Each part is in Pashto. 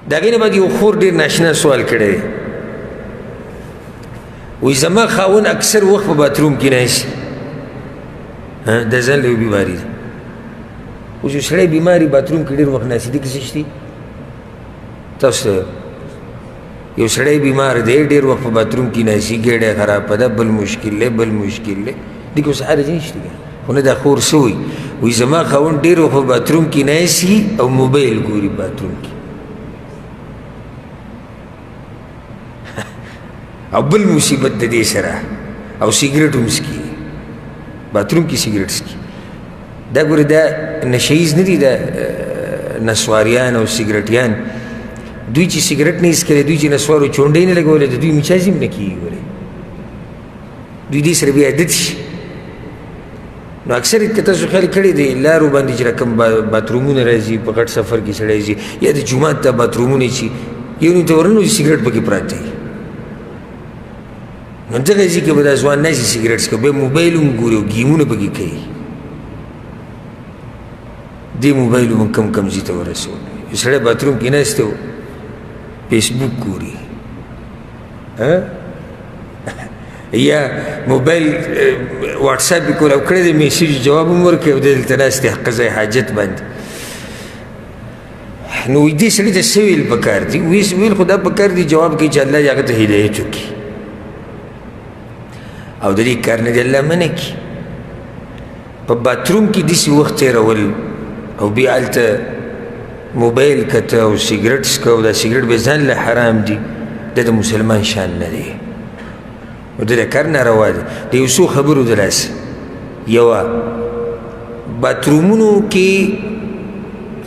د هغې نه بعد یو خور ډېر ناشنا سوال کړی دی وایي زما خاوند اکثر وخت په باتروم کې ناست د ځان له یو بیماري ده اوس یو سړی بیماري باتروم کې ډېر وخت ناست دي کیسه شته تاسو یو سړی بیمار دی ډېر وخت په باتروم کې ناست ګېډه خرابه ده بل مشکل دی بل مشکل دی دې کې اوس حرج نشته خو نه دا خور څه وایي وایي زما خاوند ډېر وخت په باتروم کې ناست او موبایل ګوري باتروم کې او بل مصیبت د دې سره او سیګریټ هم څکي باتروم کې سیګریټ څکي دا ګورې دا نشهیز نه دي دا نسواریان او سیګریټیان دوی چې سیګریټ نه څکلی دوی چې نسوارو چونډۍ نه لګولی د دوی مچاز هم نه کېږي ګورې دوی دې سره بیا عادت شي نو اکثر که تاسو خیال کړی دی لارو باندې چې رقم باترومونه راځي په غټ سفر کې سړی ځي یا د جومات ته باترومونه چې یو نو ته ورننو سیګریټ پکې پراته وي نو دغه ځای کې به دا ځوان ناست سیګریټ څکه بیا موبایل هم ګوري او ګیمونه پکې کوي دې موبایل هم کم کم ځای ته ورسول یو سړی باتروم کې ناست و فیسبوک ګوري یا موبایل واټساپ یې کولاو کړی دی میسیج جواب هم ورکوي او دلته ناست دی قضای حاجت باندې نو دې سړي ته څه ویل پکار دي ویل خو دا پکار دي جواب کوي چې الله دې هغه ته هدایت وکړي او د دې کار نه دې الله منع کړي په باتروم کې داسې وخت تېرول او بیا هلته موبایل کته او سیګریټ څکه او دا سیګریټ به ځان له حرام دي دا د مسلمان شان نه دی او د دې کار ناروا دی د یو څو خبرو د لاسه یوه باترومونو کې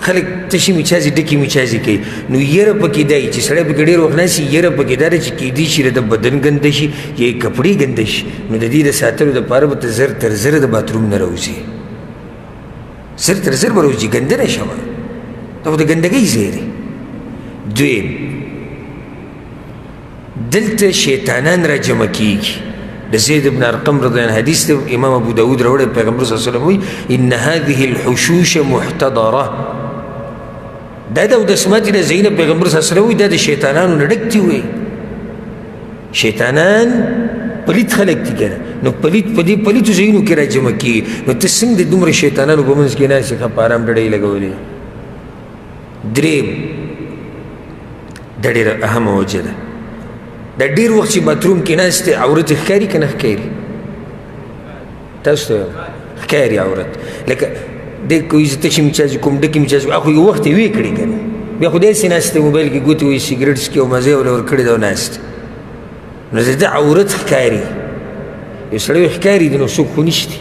خلک تشي میچازي ډکې میچازي کوي نو یره پکې دی چې سړی پکې ډېر وخت ناست یره پکې دا دی چې کیدی شي د بدن ګنده شي یا یې کپړې ګنده شي نو د دې د ساتلو دپاره به ته زر تر زره د باتروم نه راوځي زر تر زر به راوځي ګنده نه شوه دا خو د ګندګۍ ځای دی دویم دلته شیطانان را جمع کیږي د زید بن ارقم رضی الله عنه حدیث دی امام ابو داود راوړی پیغمبر صلی الله علیه وسلم وایي ان هذه الحشوش محتضره دا د اودسماتي نه ځایونه پیغمبر صلی الله علیه وسلم وایي دا د شیطانانو نه ډک دي وایي شیطانان پلیت خلک دي که نه نو پلیت په دې پلیتو ځایونو کې را جمع کیږي نو ته څنګه د دومره شیطانانو په منځ کې ناست ښه په ارام ډډۍ لګولې دریم دا ډېره اهمه وجه ده دا ډېر وخت چې باتروم کې ناست دی عورت ښکاري که نه ښکاري تاسو ته ښکاري عورت لکه دی کوي زه تشي میچازي کوم ډکې میچازي خو یو وخت یې ویې کړي که نه بیا خو داسې ناست دی موبایل کې ګوتې وایي سیګریټ څکي او مزه یې وله ورکړې ده او ناست نو د ده عورت ښکاري یو سړی ښکاري دی نو څوک خو نشتي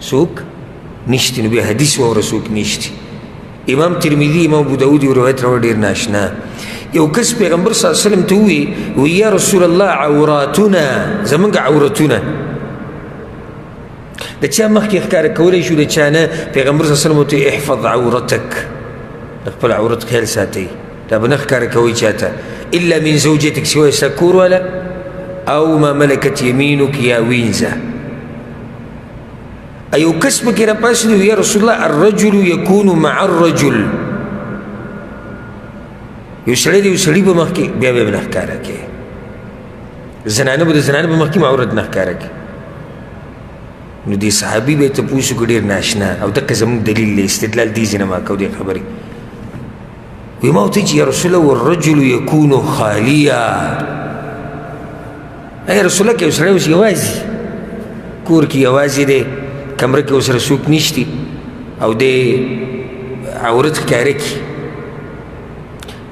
څوک نشتي نو بیا حدیث واوره څوک نشتي امام ترمذي امام ابو داود یو روایت راوړی ډېر ناشنا یو کس پیغمبر صلی الله علیه وسلم ته ووایي یا رسول الله عوراتنا زمونږ عورتونه د چا مخکې ښکاره کولی شو د چا نه پیغمبر صلی الله علیه وسلم ورته احفظ عورتک د خپل عورت خیال ساتئ دا به نه ښکاره کوئ چاته الا من زوجتک سوای ستا کور والا او ما ملکت یمینک یا وینځه ایو کس پکې راپاڅېد یا رسول الله الرجل یکون مع الرجل یو سړی دی یو سړي به مخکې بیا به یې نه ښکاره کوې زنانه به د زنانه په مخکې عورت نه ښکاره کوي نو دې صحابي به یې تپوس وکړو ډېر ناشنا او دقه زموږ دلیل دی استدلال دې ځای نه ما کو دې خبرې وایي ما ورته چې یا رسول الله والرجل یکون خالیا یا رسول الله که یو سړی اوس یوازې کور کې یوازې دی کمره کې ورسره څوک نشتي او دې عورت ښکاره کړي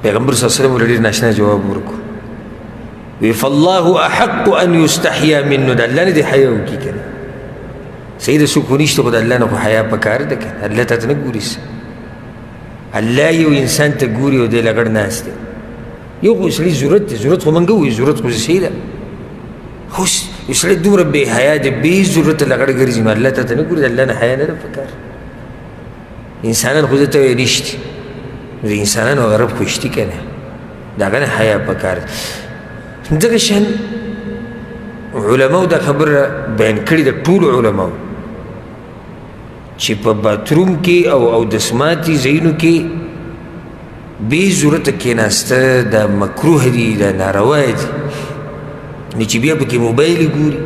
پیغمبر صلی الله علیه وسلم ډېر ناشنا جواب ورکړو وی فالله احق ان یستحیا منه د الله نه دې حیا وکړي که نه صحیح د څوک خو نشته خو د الله نه خو حیا پکار ده که الله ته نه ګوري الله یو انسان ته ګوري او دی لګړ ناست دی یو خو سړي ضرورت دی ضرورت خو منګه وایي ضرورت خو صحیح ده خو یو سړی دومره بې حیا دی بې ضرورته لګړ ګرځي نو الله ته نه ګوري د الله نه حیا نه ده پکار انسانان خو دې ته وایي رښتي د انسانانو غرب خو شتي که نه د هغه نه حیا پکار ده دغه شان علماو دا خبره بیان کړې ده ټولو علماو چې په باتروم کې او اودسماتي ځایونو کې بې ضرورته کېناسته دا مکروه دي دا ناروا دي نو چې بیا پکې موبایل ګوري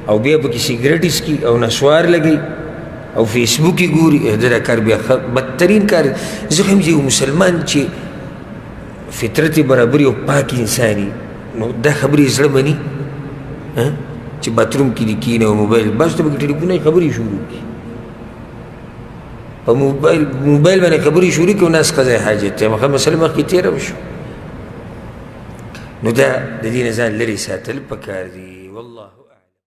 او بیا پکې سګرټ څکي او نسوار لګوي او فیسبوک یې ګوري دا کار بیا بدترین کار زه خو یم چې یو مسلمان چې فطرت برابري او پاک انساني نو دا خبرې زړه مني چې باتروم کې دې کښېنه او موبایل بس ته پکې ټلیفون یې خبرې شروع کړي په موبایل باندې خبرې شروع کړي او ناس قضای حاجت دی مخه مسله مخکې تېره وشو نو دا د دې نه ځان لرې ساتل پکار دي والله